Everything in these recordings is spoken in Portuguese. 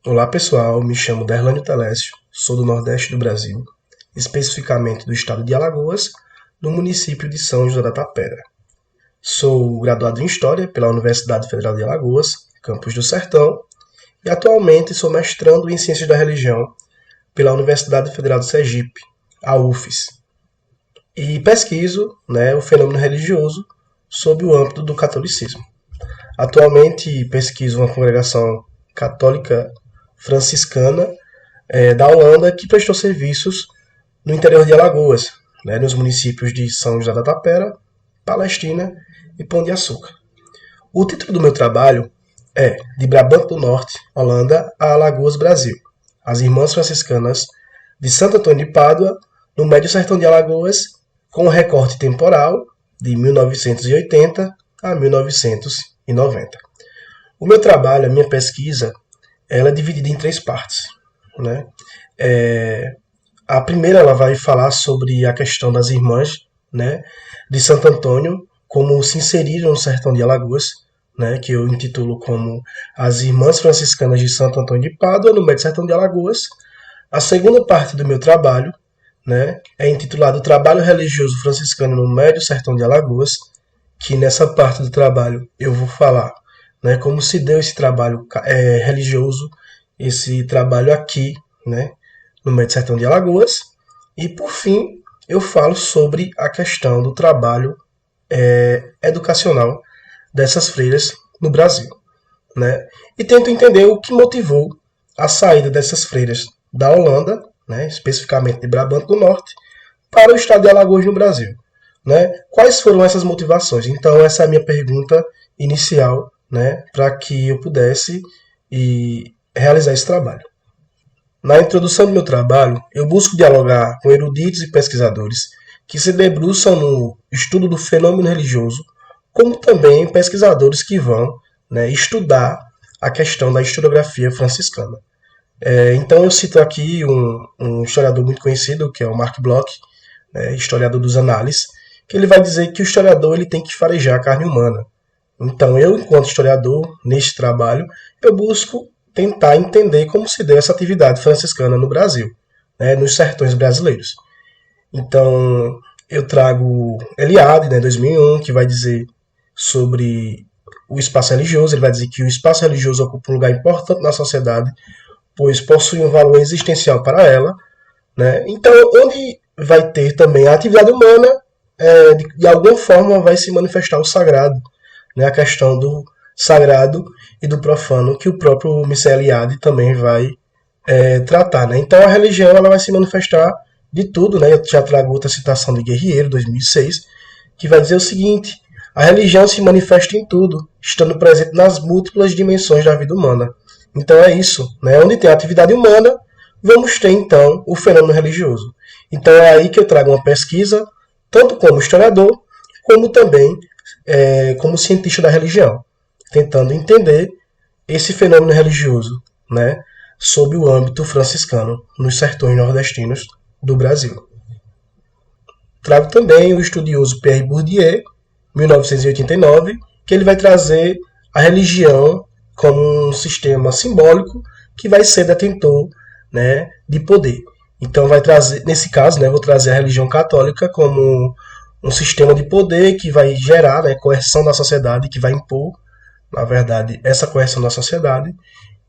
Olá pessoal, me chamo Derlânio Telésio, sou do Nordeste do Brasil, especificamente do estado de Alagoas, no município de São José da Tapera. Sou graduado em História pela Universidade Federal de Alagoas, campus do Sertão, e atualmente sou mestrando em Ciências da Religião pela Universidade Federal de Sergipe, a UFES. E pesquiso o fenômeno religioso sob o âmbito do catolicismo. Atualmente pesquiso uma congregação católica franciscana da Holanda que prestou serviços no interior de Alagoas, nos municípios de São José da Tapera, Palestina e Pão de Açúcar. O título do meu trabalho é De Brabant do Norte, Holanda, a Alagoas, Brasil. As Irmãs Franciscanas de Santo Antônio de Pádua, no Médio Sertão de Alagoas, com um recorte temporal de 1980 a 1990. O meu trabalho, a minha pesquisa, ela é dividida em 3 partes. A primeira ela vai falar sobre a questão das irmãs de Santo Antônio, como se inseriram no sertão de Alagoas, que eu intitulo como As Irmãs Franciscanas de Santo Antônio de Pádua, no Médio Sertão de Alagoas. A segunda parte do meu trabalho é intitulado Trabalho Religioso Franciscano no Médio Sertão de Alagoas, que nessa parte do trabalho eu vou falar como se deu esse trabalho religioso, esse trabalho aqui, no Médio Sertão de Alagoas. E, por fim, eu falo sobre a questão do trabalho educacional dessas freiras no Brasil. E tento entender o que motivou a saída dessas freiras da Holanda, especificamente de Brabant do Norte, para o estado de Alagoas no Brasil. Quais foram essas motivações? Então, essa é a minha pergunta inicial, para que eu pudesse realizar esse trabalho. Na introdução do meu trabalho, eu busco dialogar com eruditos e pesquisadores que se debruçam no estudo do fenômeno religioso, como também pesquisadores que vão estudar a questão da historiografia franciscana. Então eu cito aqui um historiador muito conhecido, que é o Mark Bloch, historiador dos análises, que ele vai dizer que o historiador ele tem que farejar a carne humana. Então eu, enquanto historiador, neste trabalho, eu busco tentar entender como se deu essa atividade franciscana no Brasil, nos sertões brasileiros. Então eu trago Eliade, 2001, que vai dizer sobre o espaço religioso. Ele vai dizer que o espaço religioso ocupa um lugar importante na sociedade, pois possui um valor existencial para ela. Então, onde vai ter também a atividade humana, de alguma forma vai se manifestar o sagrado, a questão do sagrado e do profano, que o próprio Mircea Eliade também vai tratar. Então, a religião ela vai se manifestar de tudo. Eu já trago outra citação de Guerriero, 2006, que vai dizer o seguinte: a religião se manifesta em tudo, estando presente nas múltiplas dimensões da vida humana. Então é isso, onde tem a atividade humana, vamos ter então o fenômeno religioso. Então é aí que eu trago uma pesquisa, tanto como historiador, como também como cientista da religião, tentando entender esse fenômeno religioso, sob o âmbito franciscano, nos sertões nordestinos do Brasil. Trago também o estudioso Pierre Bourdieu, 1989, que ele vai trazer a religião como um sistema simbólico que vai ser detentor de poder. Então vai trazer, nesse caso, vou trazer a religião católica como um sistema de poder que vai gerar coerção na sociedade, que vai impor, na verdade, essa coerção na sociedade.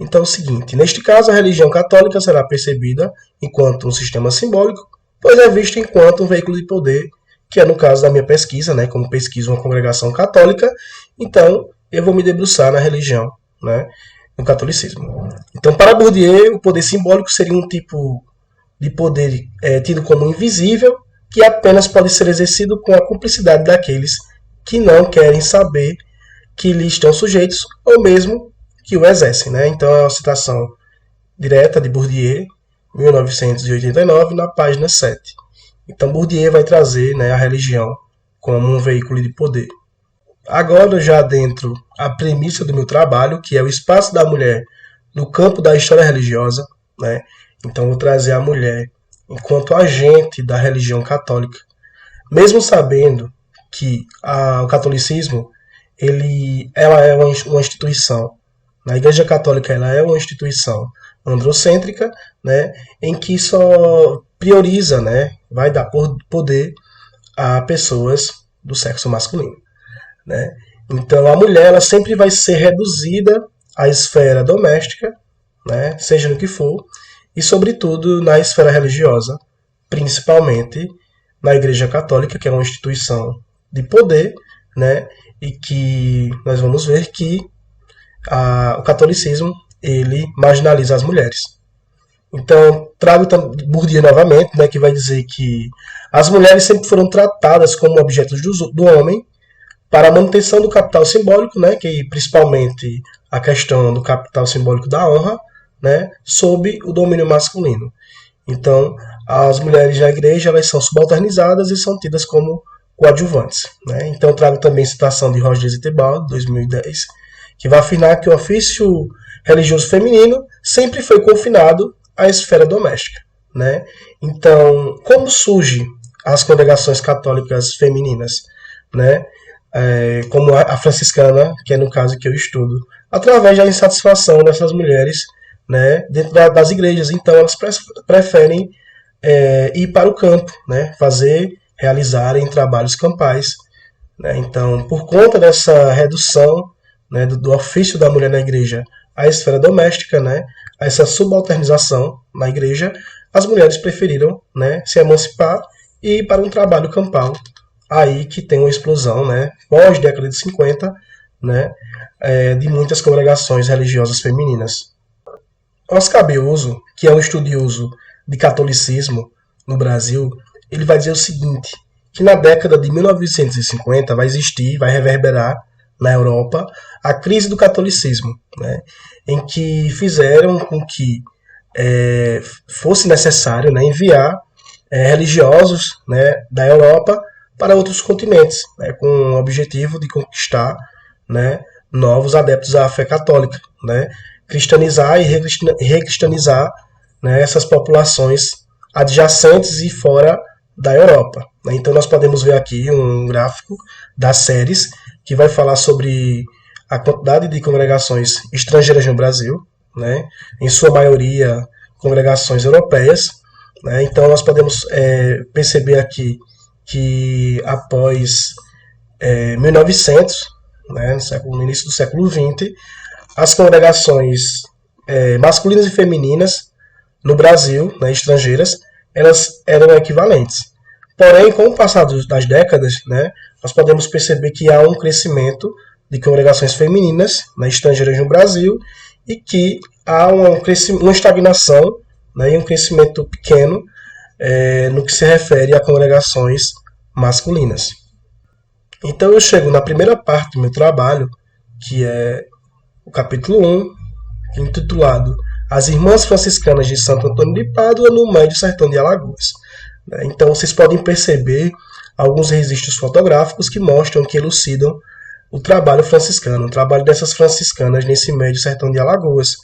Então é o seguinte: neste caso, a religião católica será percebida enquanto um sistema simbólico, pois é vista enquanto um veículo de poder, que é no caso da minha pesquisa, como pesquiso uma congregação católica. Então eu vou me debruçar na religião, no catolicismo. Então, para Bourdieu, o poder simbólico seria um tipo de poder tido como invisível, que apenas pode ser exercido com a cumplicidade daqueles que não querem saber que lhe estão sujeitos, ou mesmo que o exercem. Então, é uma citação direta de Bourdieu, 1989, na página 7. Então, Bourdieu vai trazer a religião como um veículo de poder. Agora, já dentro a premissa do meu trabalho, que é o espaço da mulher no campo da história religiosa, então vou trazer a mulher enquanto agente da religião católica, mesmo sabendo que o catolicismo ela é uma instituição. A Igreja Católica ela é uma instituição androcêntrica, né, em que só prioriza, né, vai dar poder a pessoas do sexo masculino, né? Então a mulher ela sempre vai ser reduzida à esfera doméstica, né, seja no que for, e sobretudo na esfera religiosa, principalmente na Igreja Católica, que é uma instituição de poder, né, e que nós vamos ver que o catolicismo ele marginaliza as mulheres. Então, trago Bourdieu novamente, né, que vai dizer que as mulheres sempre foram tratadas como objetos do homem para a manutenção do capital simbólico, né, que principalmente a questão do capital simbólico da honra, né, sob o domínio masculino. Então, as mulheres na igreja elas são subalternizadas e são tidas como coadjuvantes, né? Então, trago também citação de Roger Zitebal, 2010, que vai afirmar que o ofício religioso feminino sempre foi confinado à esfera doméstica, né? Então, como surgem as congregações católicas femininas, né? Como a franciscana, que é no caso que eu estudo, através da insatisfação dessas mulheres, né, dentro das igrejas. Então, elas preferem ir para o campo, né, realizarem trabalhos campais, né? Então, por conta dessa redução, né, do ofício da mulher na igreja à esfera doméstica, né, essa subalternização na igreja, as mulheres preferiram, né, se emancipar e ir para um trabalho campal. Aí que tem uma explosão, né, pós década de 50, né, de muitas congregações religiosas femininas. Oscar Beoso, que é um estudioso de catolicismo no Brasil, ele vai dizer o seguinte, que na década de 1950 vai existir, vai reverberar na Europa a crise do catolicismo, né, em que fizeram com que fosse necessário, né, enviar religiosos, né, da Europa para outros continentes, né, com o objetivo de conquistar, né, novos adeptos à fé católica, né, cristianizar e recristianizar, né, essas populações adjacentes e fora da Europa, né. Então nós podemos ver aqui um gráfico das séries que vai falar sobre a quantidade de congregações estrangeiras no Brasil, né, em sua maioria congregações europeias, né. Então nós podemos perceber aqui que após 1900, né, no início do século XX, as congregações masculinas e femininas no Brasil, né, estrangeiras, elas eram equivalentes. Porém, com o passar das décadas, né, nós podemos perceber que há um crescimento de congregações femininas, né, estrangeiras no Brasil e que há uma estagnação, né, e um crescimento pequeno no que se refere a congregações masculinas. Então eu chego na primeira parte do meu trabalho, que é o capítulo 1, intitulado As Irmãs Franciscanas de Santo Antônio de Pádua no Médio Sertão de Alagoas. Então vocês podem perceber alguns registros fotográficos que mostram, que elucidam o trabalho franciscano, o trabalho dessas franciscanas nesse Médio Sertão de Alagoas,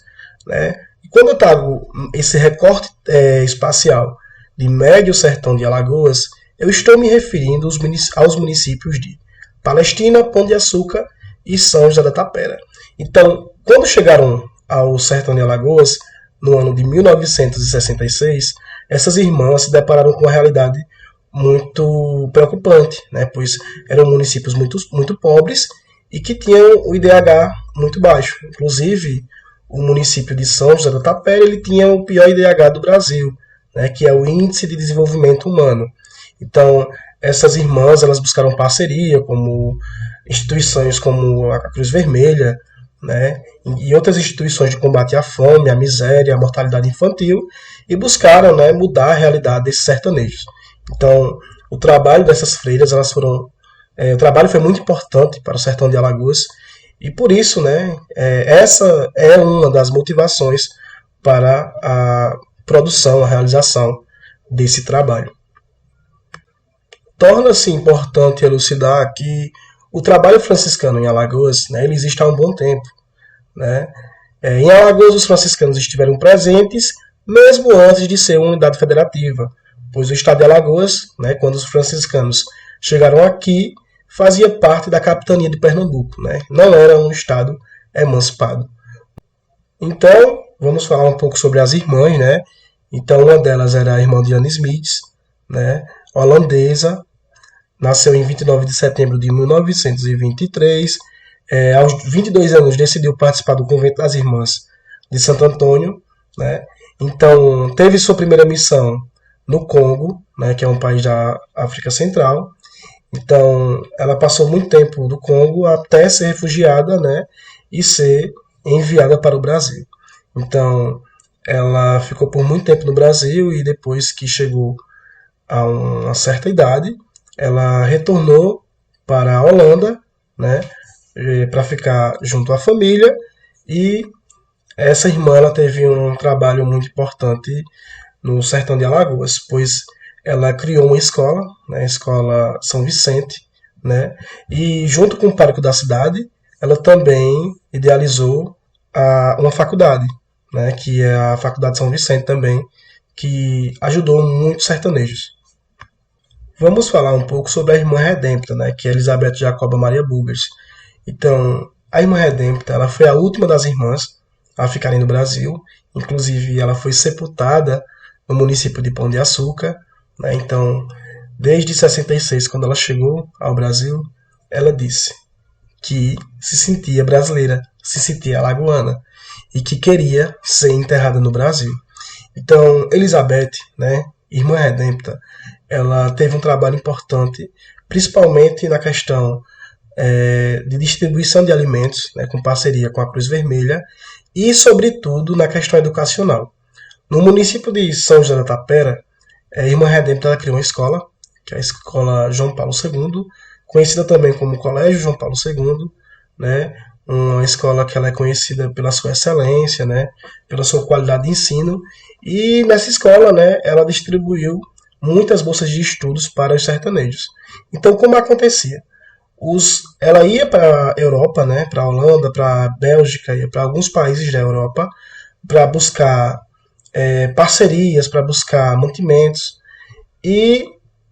né? E quando eu trago esse recorte espacial de Médio Sertão de Alagoas, eu estou me referindo aos municípios de Palestina, Pão de Açúcar e São José da Tapera. Então, quando chegaram ao Sertão de Alagoas, no ano de 1966, essas irmãs se depararam com uma realidade muito preocupante, né? Pois eram municípios muito pobres e que tinham o IDH muito baixo. Inclusive, o município de São José da Tapera ele tinha o pior IDH do Brasil, né? Que é o Índice de Desenvolvimento Humano. Então, essas irmãs elas buscaram parceria, como instituições como a Cruz Vermelha, né, e outras instituições de combate à fome, à miséria, à mortalidade infantil, e buscaram, né, mudar a realidade desses sertanejos. Então, o trabalho dessas freiras, o trabalho foi muito importante para o Sertão de Alagoas, e por isso, né, essa é uma das motivações para a produção, a realização desse trabalho. Torna-se importante elucidar que o trabalho franciscano em Alagoas, né, ele existe há um bom tempo, né? Em Alagoas, os franciscanos estiveram presentes mesmo antes de ser uma unidade federativa, pois o estado de Alagoas, né, quando os franciscanos chegaram aqui, fazia parte da capitania de Pernambuco, né? Não era um estado emancipado. Então, vamos falar um pouco sobre as irmãs, né? Então, uma delas era a irmã de Anne Smith, né? Holandesa, nasceu em 29 de setembro de 1923. Aos 22 anos, decidiu participar do Convento das Irmãs de Santo Antônio, né? Então, teve sua primeira missão no Congo, né, que é um país da África Central. Então, ela passou muito tempo no Congo até ser refugiada, né, e ser enviada para o Brasil. Então, ela ficou por muito tempo no Brasil e depois que chegou a uma certa idade, ela retornou para a Holanda, né, para ficar junto à família. E essa irmã ela teve um trabalho muito importante no sertão de Alagoas, pois ela criou uma escola, né, a Escola São Vicente, né, e junto com o pároco da cidade, ela também idealizou uma faculdade, né, que é a Faculdade São Vicente também, que ajudou muitos sertanejos. Vamos falar um pouco sobre a irmã Redempta, né, que é Elizabeth Jacoba Maria Bugers. Então, a irmã Redempta ela foi a última das irmãs a ficarem no Brasil, inclusive ela foi sepultada no município de Pão de Açúcar, né? Então, desde 66, quando ela chegou ao Brasil, ela disse que se sentia brasileira, se sentia alagoana e que queria ser enterrada no Brasil. Então, Elizabeth, né, irmã Redempta, ela teve um trabalho importante, principalmente na questão de distribuição de alimentos, né, com parceria com a Cruz Vermelha, e, sobretudo, na questão educacional. No município de São José da Tapera, a irmã Redempta ela criou uma escola, que é a Escola João Paulo II, conhecida também como Colégio João Paulo II, né, uma escola que ela é conhecida pela sua excelência, né, pela sua qualidade de ensino, e nessa escola, né, ela distribuiu muitas bolsas de estudos para os sertanejos. Então, como acontecia? Ela ia para a Europa, né, para a Holanda, para a Bélgica, ia para alguns países da Europa, para buscar parcerias, para buscar mantimentos, e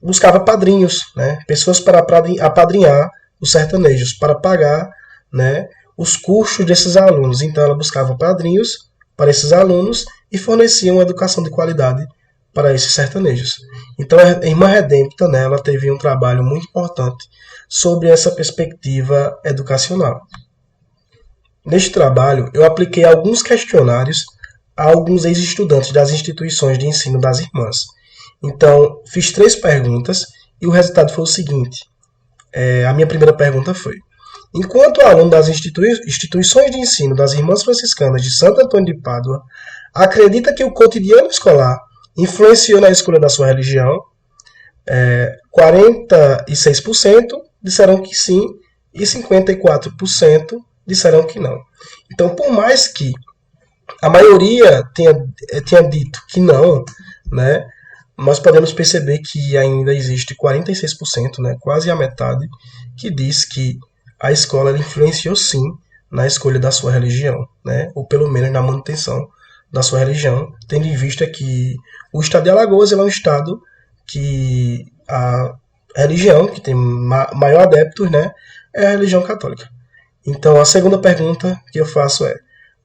buscava padrinhos, né, pessoas para apadrinhar os sertanejos, para pagar, né, os custos desses alunos. Então ela buscava padrinhos para esses alunos e fornecia uma educação de qualidade para esses sertanejos. Então a irmã Redempta, né, ela teve um trabalho muito importante sobre essa perspectiva educacional. Neste trabalho, eu apliquei alguns questionários a alguns ex-estudantes das instituições de ensino das irmãs. Então, fiz 3 perguntas e o resultado foi o seguinte. A minha primeira pergunta foi: enquanto aluno das instituições de ensino das Irmãs Franciscanas de Santo Antônio de Pádua, acredita que o cotidiano escolar influenciou na escolha da sua religião? 46% disseram que sim e 54% disseram que não. Então, por mais que a maioria tenha dito que não, né, nós podemos perceber que ainda existe 46%, né, quase a metade, que diz que a escola ela influenciou sim na escolha da sua religião, né, ou pelo menos na manutenção da sua religião, tendo em vista que o estado de Alagoas é um estado que a religião que tem maior adeptos, né, é a religião católica. Então, a segunda pergunta que eu faço é: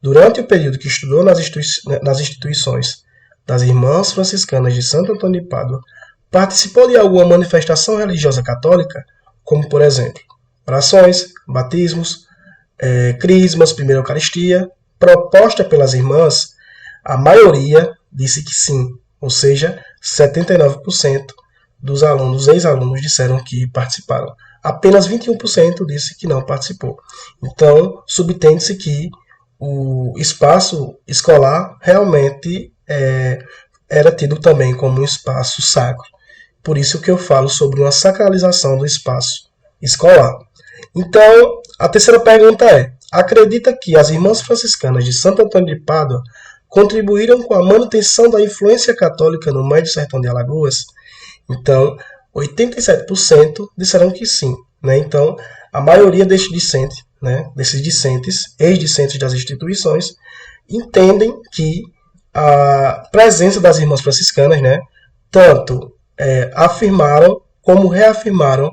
durante o período que estudou nas instituições das Irmãs Franciscanas de Santo Antônio de Pádua, participou de alguma manifestação religiosa católica, como, por exemplo, orações, batismos, crismas, primeira Eucaristia, proposta pelas irmãs? A maioria disse que sim, ou seja, 79% dos alunos, ex-alunos, disseram que participaram. Apenas 21% disse que não participou. Então, subtende-se que o espaço escolar realmente era tido também como um espaço sacro. Por isso que eu falo sobre uma sacralização do espaço escolar. Então, a terceira pergunta é: acredita que as Irmãs Franciscanas de Santo Antônio de Pádua contribuíram com a manutenção da influência católica no Médio Sertão de Alagoas? Então, 87% disseram que sim, né? Então, a maioria desses discentes, ex-discentes das instituições, entendem que a presença das Irmãs Franciscanas, né, tanto afirmaram como reafirmaram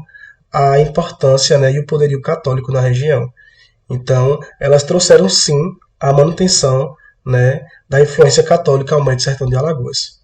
a importância, né, e o poderio católico na região. Então, elas trouxeram sim a manutenção, né, da influência católica ao Mãe do Sertão de Alagoas.